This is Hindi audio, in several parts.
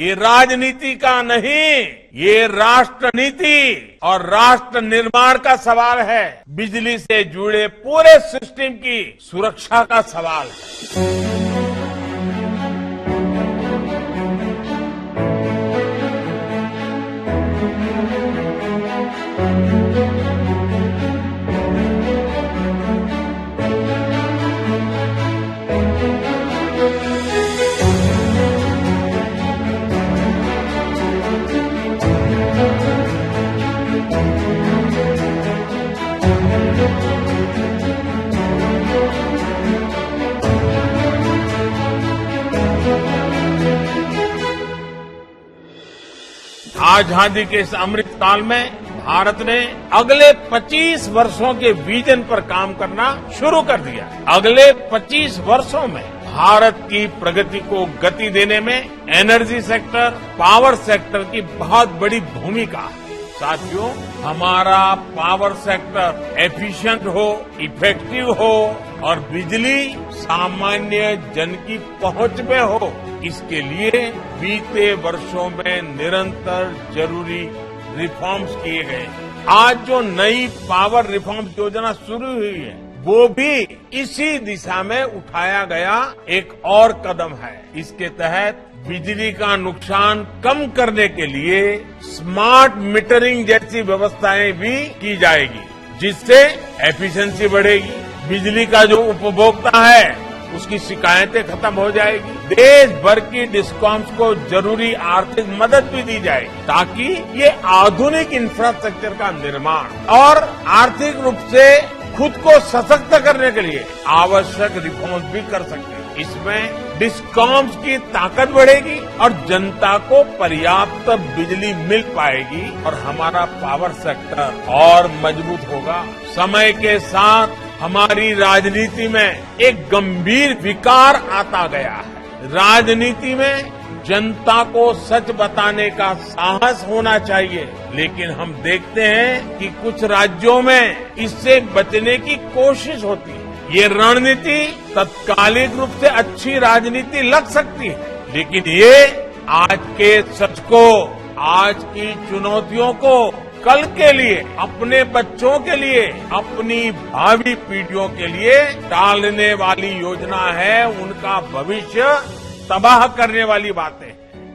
ये राजनीति का नहीं, ये राष्ट्र नीति और राष्ट्र निर्माण का सवाल है। बिजली से जुड़े पूरे सिस्टम की सुरक्षा का सवाल है। आजादी के इस अमृत काल में भारत ने अगले 25 वर्षों के विजन पर काम करना शुरू कर दिया। अगले 25 वर्षों में भारत की प्रगति को गति देने में एनर्जी सेक्टर, पावर सेक्टर की बहुत बड़ी भूमिका है। साथियों, हमारा पावर सेक्टर एफिशिएंट हो, इफेक्टिव हो और बिजली सामान्य जन की पहुंच में हो, इसके लिए बीते वर्षों में निरंतर जरूरी रिफॉर्म्स किए गए। आज जो नई पावर रिफॉर्म्स योजना शुरू हुई है, वो भी इसी दिशा में उठाया गया एक और कदम है। इसके तहत बिजली का नुकसान कम करने के लिए स्मार्ट मीटरिंग जैसी व्यवस्थाएं भी की जाएगी, जिससे एफिशिएंसी बढ़ेगी। बिजली का जो उपभोक्ता है उसकी शिकायतें खत्म हो जाएगी। देश भर की डिस्कॉम्स को जरूरी आर्थिक मदद भी दी जाएगी, ताकि ये आधुनिक इंफ्रास्ट्रक्चर का निर्माण और आर्थिक रूप से खुद को सशक्त करने के लिए आवश्यक रिफॉर्म्स भी कर सकते हैं। इसमें डिस्कॉम्स की ताकत बढ़ेगी और जनता को पर्याप्त बिजली मिल पाएगी और हमारा पावर सेक्टर और मजबूत होगा। समय के साथ हमारी राजनीति में एक गंभीर विकार आता गया है। राजनीति में जनता को सच बताने का साहस होना चाहिए, लेकिन हम देखते हैं कि कुछ राज्यों में इससे बचने की कोशिश होती है। ये रणनीति तत्कालिक रूप से अच्छी राजनीति लग सकती है, लेकिन ये आज के सच को, आज की चुनौतियों को कल के लिए, अपने बच्चों के लिए, अपनी भावी पीढ़ियों के लिए टालने वाली योजना है। उनका भविष्य तबाह करने वाली बातें।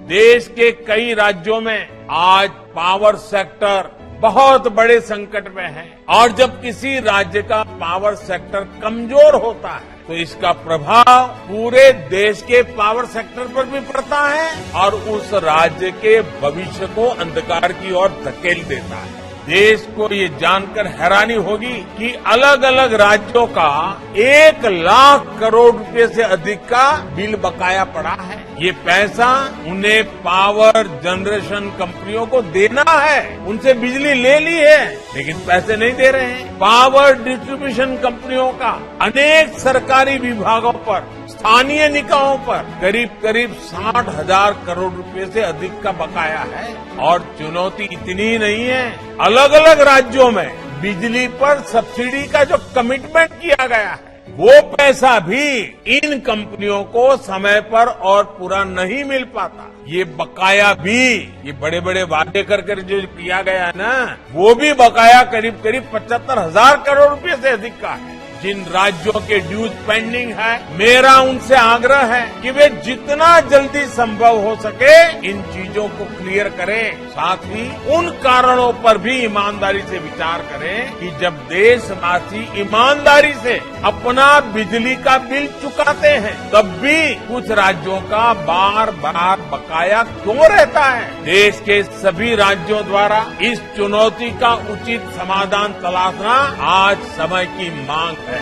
देश के कई राज्यों में आज पावर सेक्टर बहुत बड़े संकट में है और जब किसी राज्य का पावर सेक्टर कमजोर होता है तो इसका प्रभाव पूरे देश के पावर सेक्टर पर भी पड़ता है और उस राज्य के भविष्य को अंधकार की ओर धकेल देता है। देश को ये जानकर हैरानी होगी कि अलग अलग राज्यों का 1 लाख करोड़ रुपए से अधिक का बिल बकाया पड़ा है। ये पैसा उन्हें पावर जनरेशन कंपनियों को देना है। उनसे बिजली ले ली है, लेकिन पैसे नहीं दे रहे हैं। पावर डिस्ट्रीब्यूशन कंपनियों का अनेक सरकारी विभागों पर, स्थानीय निकायों पर करीब 60,000 करोड़ रुपए से अधिक का बकाया है। और चुनौती इतनी नहीं है, अलग अलग राज्यों में बिजली पर सब्सिडी का जो कमिटमेंट किया गया है, वो पैसा भी इन कंपनियों को समय पर और पूरा नहीं मिल पाता। ये बकाया भी, ये बड़े बड़े वादे करके जो किया गया है ना, वो भी बकाया करीब 75,000 करोड़ रुपए से अधिक का है। जिन राज्यों के ड्यूज पेंडिंग है, मेरा उनसे आग्रह है कि वे जितना जल्दी संभव हो सके इन चीजों को क्लियर करें। साथ ही उन कारणों पर भी ईमानदारी से विचार करें कि जब देशवासी ईमानदारी से अपना बिजली का बिल चुकाते हैं, तब भी कुछ राज्यों का बार बार बकाया क्यों रहता है। देश के सभी राज्यों द्वारा इस चुनौती का उचित समाधान तलाशना आज समय की मांग है।